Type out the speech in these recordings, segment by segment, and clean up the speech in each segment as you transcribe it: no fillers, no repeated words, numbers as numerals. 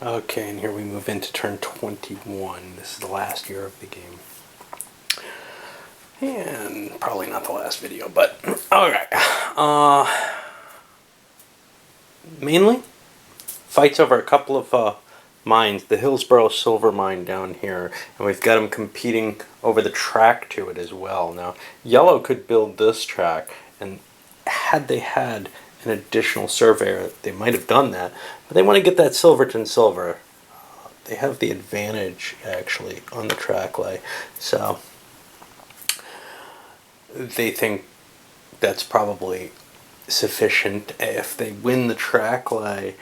Okay, and here we move into turn 21. This is the last year of the game. And probably not the last video, but alright. Mainly, fights over a couple of mines. The Hillsborough silver mine down here, and we've got them competing over the track to it as well. Now, yellow could build this track, and had they had an additional surveyor, they might have done that, but they want to get that Silverton silver. They have the advantage, actually, on the track lay, so they think that's probably sufficient. If they win the track lay,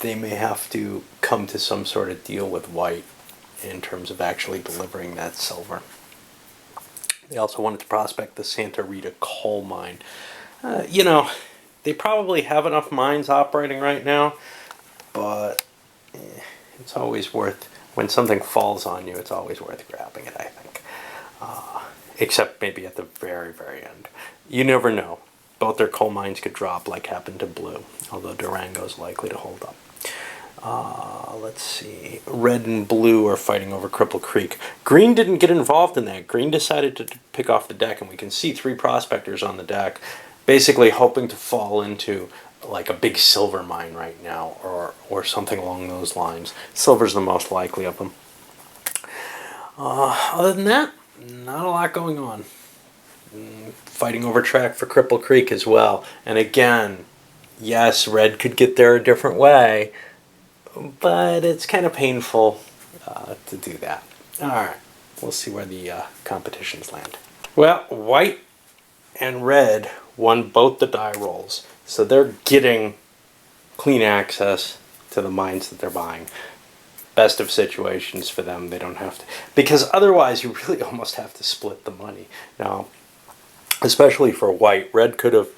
they may have to come to some sort of deal with white in terms of actually delivering that silver. They also wanted to prospect the Santa Rita coal mine. You know, they probably have enough mines operating right now, but it's always worth, when something falls on you, it's always worth grabbing it, I think. Except maybe at the very, very end. You never know. Both their coal mines could drop like happened to blue, although Durango's likely to hold up. Let's see. Red and blue are fighting over Cripple Creek. Green didn't get involved in that. Green decided to pick off the deck, and we can see 3 prospectors on the deck, basically hoping to fall into like a big silver mine right now, or something along those lines. Silver's the most likely of them. Other than that, not a lot going on. Fighting over track for Cripple Creek as well. And again, yes, red could get there a different way, but it's kind of painful to do that. Alright, we'll see where the competitions land. Well, white and red won both the die rolls, so they're getting clean access to the mines that they're buying. Best of situations for them. They don't have to, because otherwise you really almost have to split the money. Now, especially for white, red could have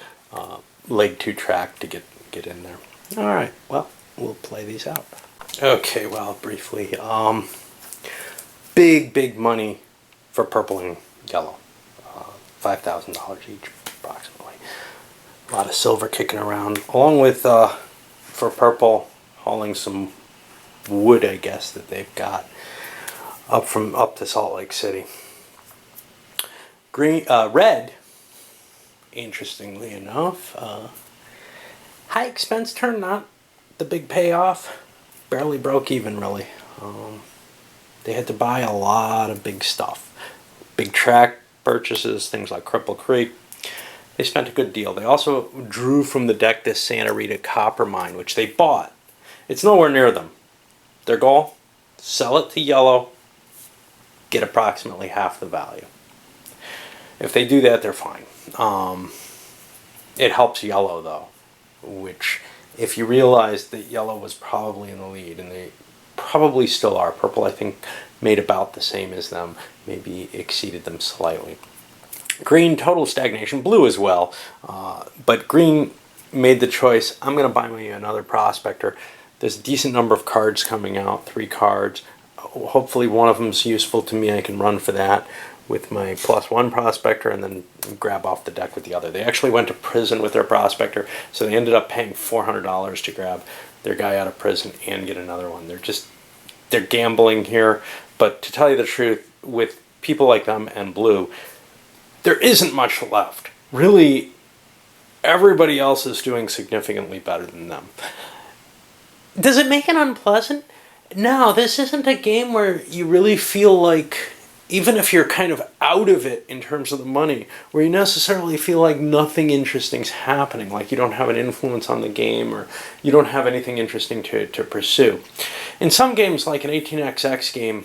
laid 2 track to get in there. All right, well, we'll play these out. Okay, well, briefly, big money for purple and yellow, $5,000 each approximately. A lot of silver kicking around, along with for purple hauling some wood, I guess, that they've got up to Salt Lake City. Red, interestingly enough, high expense turn, not the big payoff, barely broke even really. They had to buy a lot of big stuff, big track purchases, things like Cripple Creek. They spent a good deal. They also drew from the deck this Santa Rita copper mine, which they bought. It's nowhere near them. Their goal, sell it to yellow, get approximately half the value. If they do that, they're fine. It helps yellow, though, which, if you realize that yellow was probably in the lead, and they probably still are. Purple, I think, made about the same as them, maybe exceeded them slightly. Green, total stagnation. Blue as well, but green made the choice, I'm going to buy me another prospector. There's a decent number of cards coming out, 3 cards. Hopefully one of them's useful to me. I can run for that with my +1 prospector and then grab off the deck with the other. They actually went to prison with their prospector, so they ended up paying $400 to grab their guy out of prison and get another one. They're gambling here, but to tell you the truth, with people like them and blue, there isn't much left. Really, everybody else is doing significantly better than them. Does it make it unpleasant? No, this isn't a game where you really feel like, even if you're kind of out of it in terms of the money, where you necessarily feel like nothing interesting's happening, like you don't have an influence on the game, or you don't have anything interesting to pursue. In some games, like an 18XX game,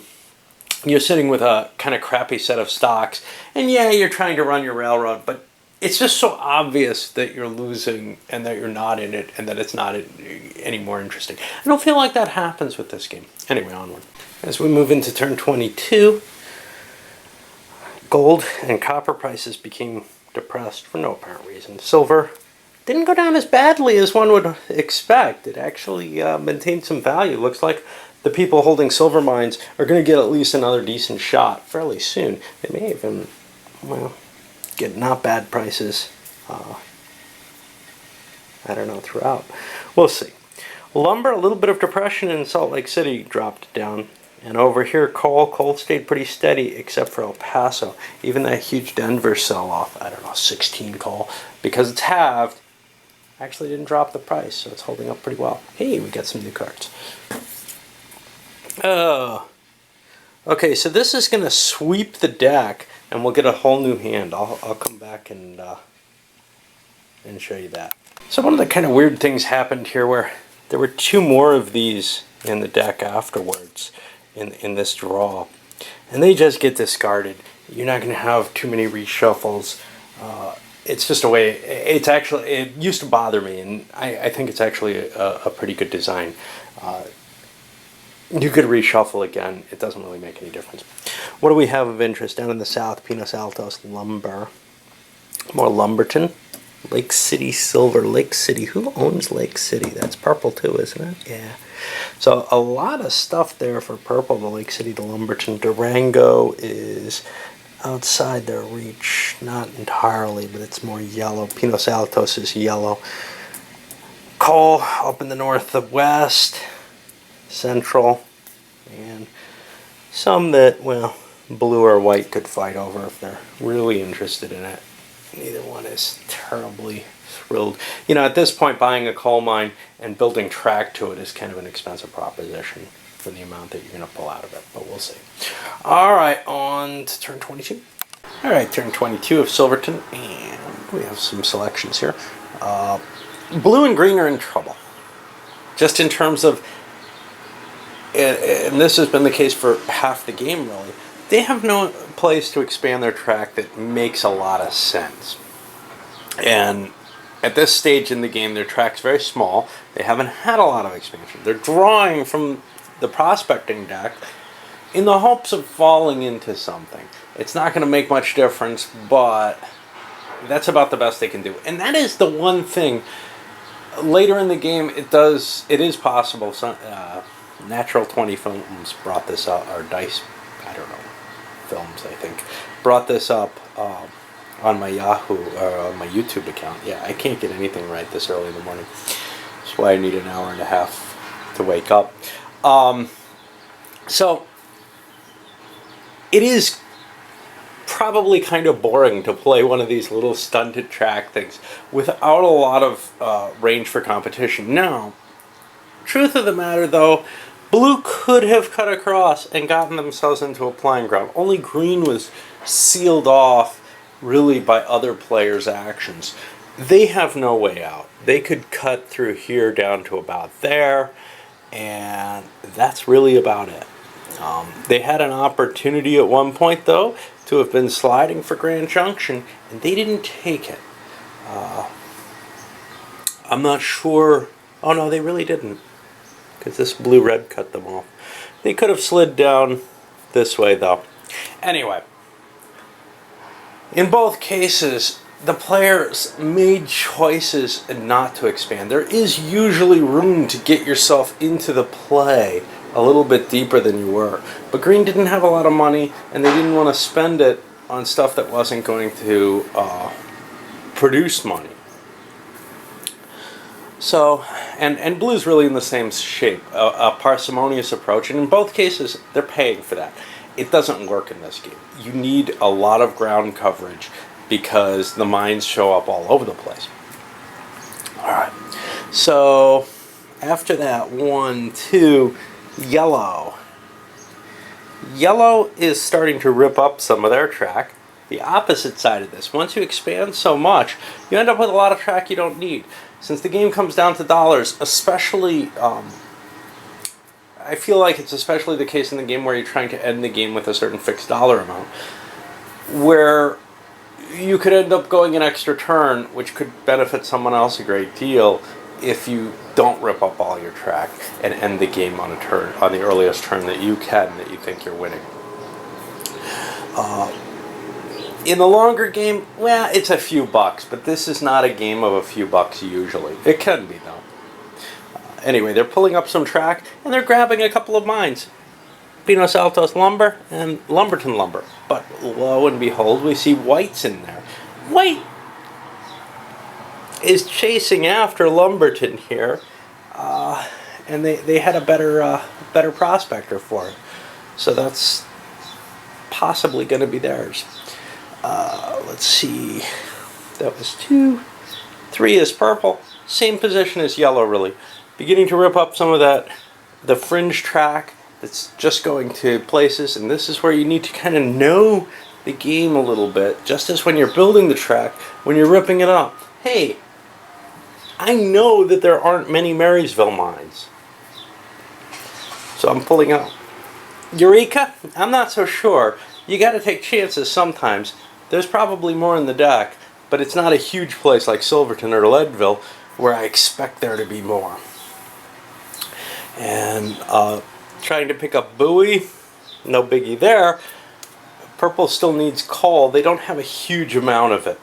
you're sitting with a kind of crappy set of stocks, and yeah, you're trying to run your railroad, but it's just so obvious that you're losing and that you're not in it and that it's not any more interesting. I don't feel like that happens with this game. Anyway, onward. As we move into turn 22, gold and copper prices became depressed for no apparent reason. Silver didn't go down as badly as one would expect. It actually maintained some value. Looks like the people holding silver mines are going to get at least another decent shot fairly soon. They may even, well, get not bad prices, I don't know, throughout. We'll see. Lumber, a little bit of depression in Salt Lake City, dropped down. And over here, coal stayed pretty steady, except for El Paso. Even that huge Denver sell-off, I don't know, 16 coal, because it's halved, actually didn't drop the price, so it's holding up pretty well. Hey, we got some new cards. Oh. Okay, so this is going to sweep the deck, and we'll get a whole new hand. I'll come back and show you that. So one of the kind of weird things happened here where there were two more of these in the deck afterwards in this draw, and they just get discarded. You're not going to have too many reshuffles. It's just a way. It used to bother me, and I think it's actually a pretty good design. You could reshuffle again. It doesn't really make any difference. What do we have of interest down in the south? Pinos Altos, Lumber. More Lumberton. Lake City Silver. Lake City. Who owns Lake City? That's purple too, isn't it? Yeah. So a lot of stuff there for purple. The Lake City to Lumberton. Durango is outside their reach. Not entirely, but it's more yellow. Pinos Altos is yellow. Coal up in the north of west. Central, and some that, well, blue or white could fight over if they're really interested in it. Neither one is terribly thrilled. You know, at this point, buying a coal mine and building track to it is kind of an expensive proposition for the amount that you're going to pull out of it, but we'll see. All right, on to turn 22. All right, turn 22 of Silverton, and we have some selections here. Blue and green are in trouble, just in terms of, and this has been the case for half the game really, they have no place to expand their track that makes a lot of sense. And at this stage in the game, their track's very small. They haven't had a lot of expansion. They're drawing from the prospecting deck in the hopes of falling into something. It's not going to make much difference, but that's about the best they can do. And that is the one thing. Later in the game, it is possible. Natural 20 Films brought this up, or Dice, I don't know, Films, I think, brought this up on my Yahoo, or on my YouTube account. Yeah, I can't get anything right this early in the morning. That's why I need an hour and a half to wake up. So, it is probably kind of boring to play one of these little stunted track things without a lot of range for competition. Now, truth of the matter though, blue could have cut across and gotten themselves into a playing ground. Only green was sealed off really by other players' actions. They have no way out. They could cut through here down to about there, and that's really about it. They had an opportunity at one point though to have been sliding for Grand Junction, and they didn't take it. I'm not sure. Oh no, they really didn't, because this blue-red cut them off. They could have slid down this way, though. Anyway, in both cases, the players made choices not to expand. There is usually room to get yourself into the play a little bit deeper than you were. But green didn't have a lot of money, and they didn't want to spend it on stuff that wasn't going to produce money. So, and blue's really in the same shape, a parsimonious approach, and in both cases, they're paying for that. It doesn't work in this game. You need a lot of ground coverage because the mines show up all over the place. Alright, so after that, 1, 2, yellow. Yellow is starting to rip up some of their track. The opposite side of this, once you expand so much, you end up with a lot of track you don't need. Since the game comes down to dollars, especially, I feel like it's especially the case in the game where you're trying to end the game with a certain fixed dollar amount, where you could end up going an extra turn, which could benefit someone else a great deal if you don't rip up all your track and end the game on a turn, on the earliest turn that you think you're winning. In the longer game, well, it's a few bucks, but this is not a game of a few bucks usually. It can be, though. Anyway, they're pulling up some track, and they're grabbing a couple of mines. Pinos Altos Lumber and Lumberton Lumber. But lo and behold, we see white's in there. White is chasing after Lumberton here. and they had a better prospector for it. So that's possibly going to be theirs. Let's see. That was 2. 3 is purple. Same position as yellow, really. Beginning to rip up some of the fringe track that's just going to places, and this is where you need to kind of know the game a little bit, just as when you're building the track, when you're ripping it up. Hey, I know that there aren't many Marysville mines, so I'm pulling out. Eureka? I'm not so sure. You got to take chances sometimes. There's probably more in the deck, but it's not a huge place like Silverton or Leadville where I expect there to be more. And trying to pick up buoy, no biggie there. Purple still needs coal. They don't have a huge amount of it,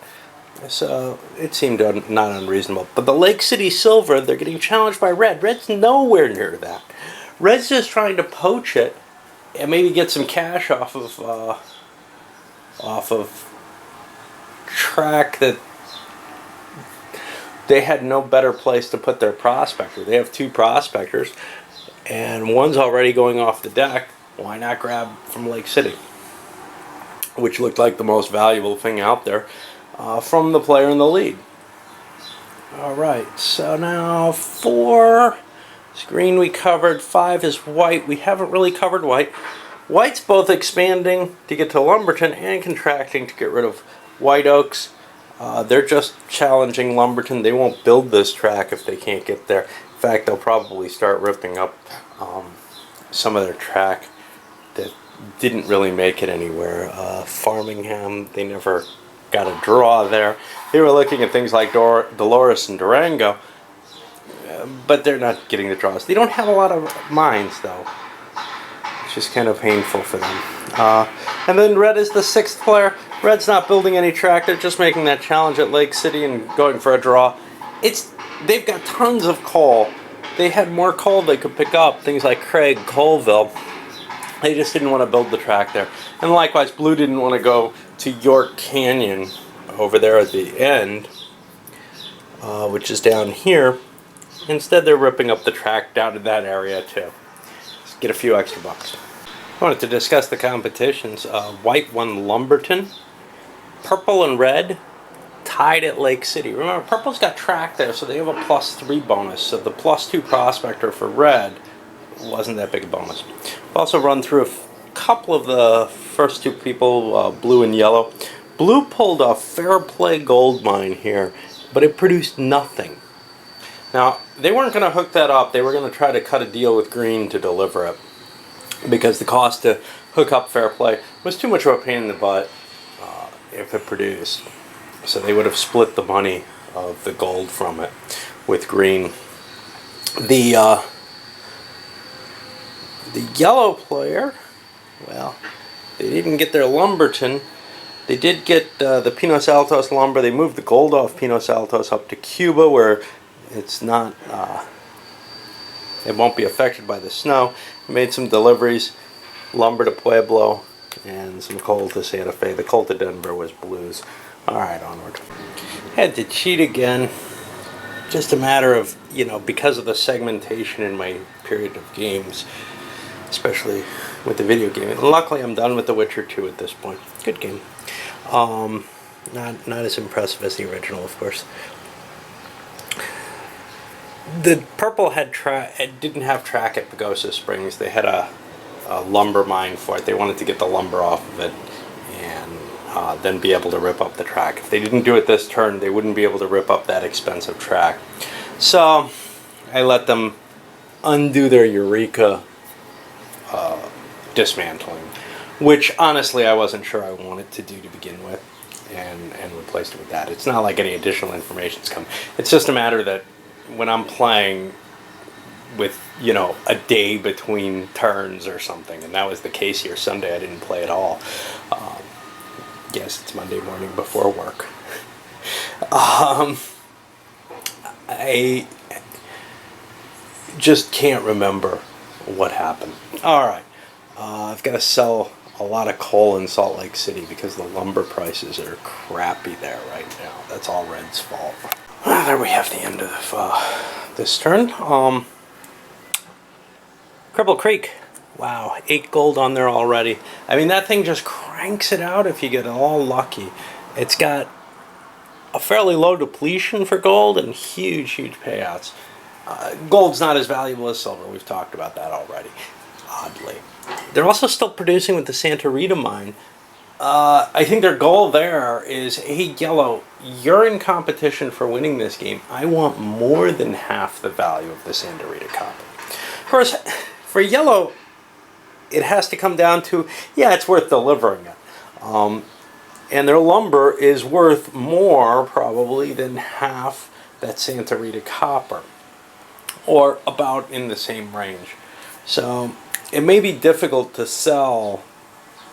so it seemed not unreasonable. But the Lake City Silver, they're getting challenged by red. Red's nowhere near that. Red's just trying to poach it and maybe get some cash off of track that they had no better place to put their prospector. They have 2 prospectors, and one's already going off the deck. Why not grab from Lake City, which looked like the most valuable thing out there from the player in the lead. Alright, so now 4 is green we covered, 5 is white. We haven't really covered white. White's both expanding to get to Lumberton and contracting to get rid of White Oaks. They're just challenging Lumberton. They won't build this track if they can't get there. In fact, they'll probably start ripping up some of their track that didn't really make it anywhere. Farmingham, they never got a draw there. They were looking at things like Dolores and Durango, but they're not getting the draws. They don't have a lot of mines, though. It's just kind of painful for them. And then red is the 6th player. Red's not building any track. They're just making that challenge at Lake City and going for a draw. They've got tons of coal. They had more coal they could pick up. Things like Craig, Colville. They just didn't want to build the track there. And likewise, blue didn't want to go to York Canyon over there at the end, which is down here. Instead, they're ripping up the track down to that area to get a few extra bucks. I wanted to discuss the competitions. White won Lumberton. Purple and red tied at Lake City. Remember, purple's got track there, so they have a +3 bonus. So the +2 prospector for red wasn't that big a bonus. I've also run through a couple of the first 2 people, blue and yellow. Blue pulled a fair play gold mine here, but it produced nothing. Now, they weren't going to hook that up. They were going to try to cut a deal with green to deliver it, because the cost to hook up fair play was too much of a pain in the butt if it produced. So they would have split the money of the gold from it with green. The yellow player, well, they didn't get their Lumberton. They did get the Pinos Altos lumber. They moved the gold off Pinos Altos up to Cuba, where it's not, it won't be affected by the snow. Made some deliveries, lumber to Pueblo, and some coal to Santa Fe. The coal to Denver was blues. Alright, onward. Had to cheat again. Just a matter of, because of the segmentation in my period of games, especially with the video game. And luckily, I'm done with The Witcher 2 at this point. Good game. Not as impressive as the original, of course. The purple had didn't have track at Pagosa Springs. They had a lumber mine for it. They wanted to get the lumber off of it and then be able to rip up the track. If they didn't do it this turn, they wouldn't be able to rip up that expensive track. So I let them undo their Eureka dismantling, which honestly I wasn't sure I wanted to do to begin with, and replaced it with that. It's not like any additional information's come. It's just a matter that when I'm playing with, a day between turns or something, and that was the case here. Sunday I didn't play at all. Yes, it's Monday morning before work. I just can't remember what happened. Alright, I've got to sell a lot of coal in Salt Lake City because the lumber prices are crappy there right now. That's all Red's fault. Well, there we have the end of this turn. Cripple Creek. Wow, 8 gold on there already. I mean, that thing just cranks it out if you get all lucky. It's got a fairly low depletion for gold and huge, huge payouts. Gold's not as valuable as silver. We've talked about that already, oddly. They're also still producing with the Santa Rita mine. I think their goal there is, hey, Yellow, you're in competition for winning this game. I want more than half the value of the Santa Rita copper. Of course, for Yellow, it has to come down to, yeah, it's worth delivering it. And their lumber is worth more, probably, than half that Santa Rita copper. Or about in the same range. So it may be difficult to sell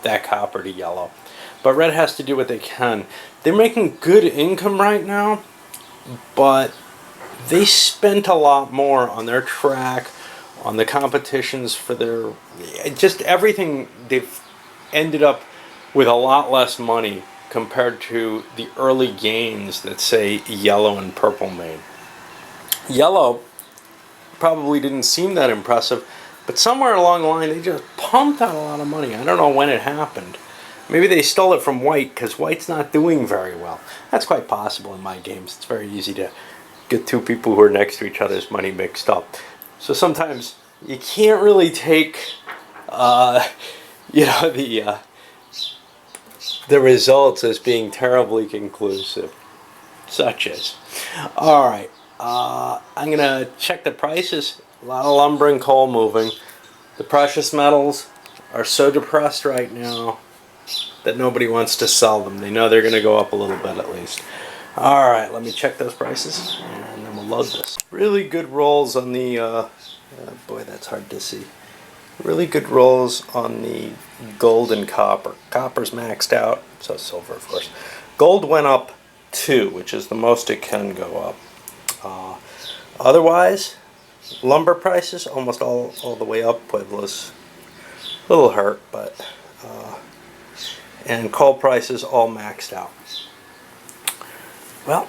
that copper to Yellow, but Red has to do what they can. They're making good income right now, but they spent a lot more on their track, on the competitions for their, just everything. They've ended up with a lot less money compared to the early gains that, say, Yellow and Purple made. Yellow probably didn't seem that impressive, but somewhere along the line they just pumped out a lot of money. I don't know when it happened. Maybe they stole it from White because White's not doing very well. That's quite possible in my games. It's very easy to get two people who are next to each other's money mixed up. So sometimes you can't really take the results as being terribly conclusive. Such as. Alright. I'm going to check the prices. A lot of lumber and coal moving. The precious metals are so depressed right now that nobody wants to sell them. They know they're going to go up a little bit at least. Alright, let me check those prices and then we'll load this. Really good rolls on the, boy, that's hard to see. Really good rolls on the gold and copper. Copper's maxed out, so silver of course. Gold went up 2, which is the most it can go up. Otherwise, lumber prices almost all the way up. Pueblo's a little hurt, but and coal prices all maxed out. Well,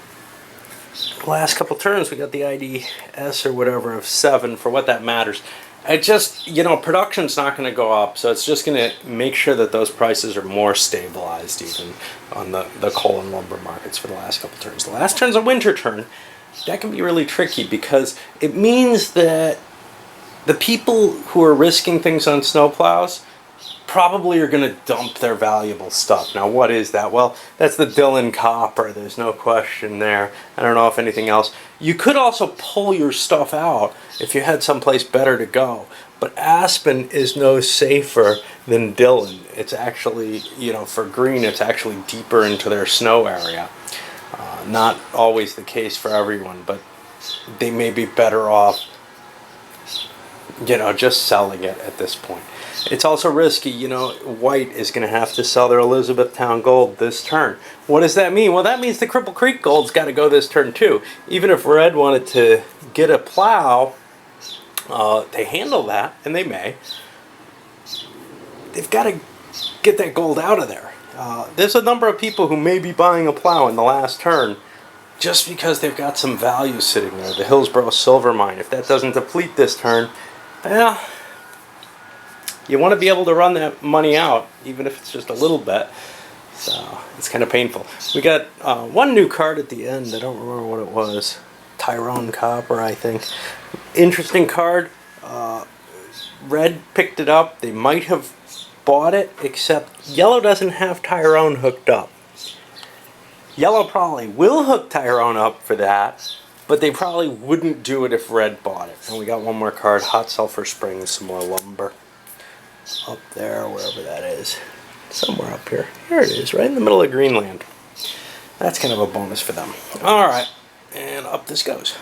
last couple turns we got the IDS or whatever of 7 for what that matters. It just, production's not going to go up, so it's just going to make sure that those prices are more stabilized even on the coal and lumber markets for the last couple turns. The last turn's a winter turn. That can be really tricky because it means that the people who are risking things on snowplows probably are going to dump their valuable stuff. Now, what is that? Well, that's the Dillon copper. There's no question there. I don't know if anything else. You could also pull your stuff out if you had someplace better to go. But Aspen is no safer than Dillon. It's actually, for green, it's actually deeper into their snow area. Not always the case for everyone, but they may be better off, just selling it at this point. It's also risky, White is going to have to sell their Elizabethtown gold this turn. What does that mean? Well, that means the Cripple Creek gold's got to go this turn too. Even if Red wanted to get a plow to handle that, and they may, they've got to get that gold out of there. There's a number of people who may be buying a plow in the last turn just because they've got some value sitting there. The Hillsborough silver mine, if that doesn't deplete this turn, well, you want to be able to run that money out, even if it's just a little bit. So it's kind of painful. We got one new card at the end. I don't remember what it was. Tyrone Copper, I think. Interesting card. Red picked it up. They might have bought it, except Yellow doesn't have Tyrone hooked up. Yellow probably will hook Tyrone up for that, but they probably wouldn't do it if Red bought it. And we got one more card, Hot Sulphur Springs, some more lumber. Up there, wherever that is. Somewhere up here. Here it is, right in the middle of Greenland. That's kind of a bonus for them. Alright, and up this goes.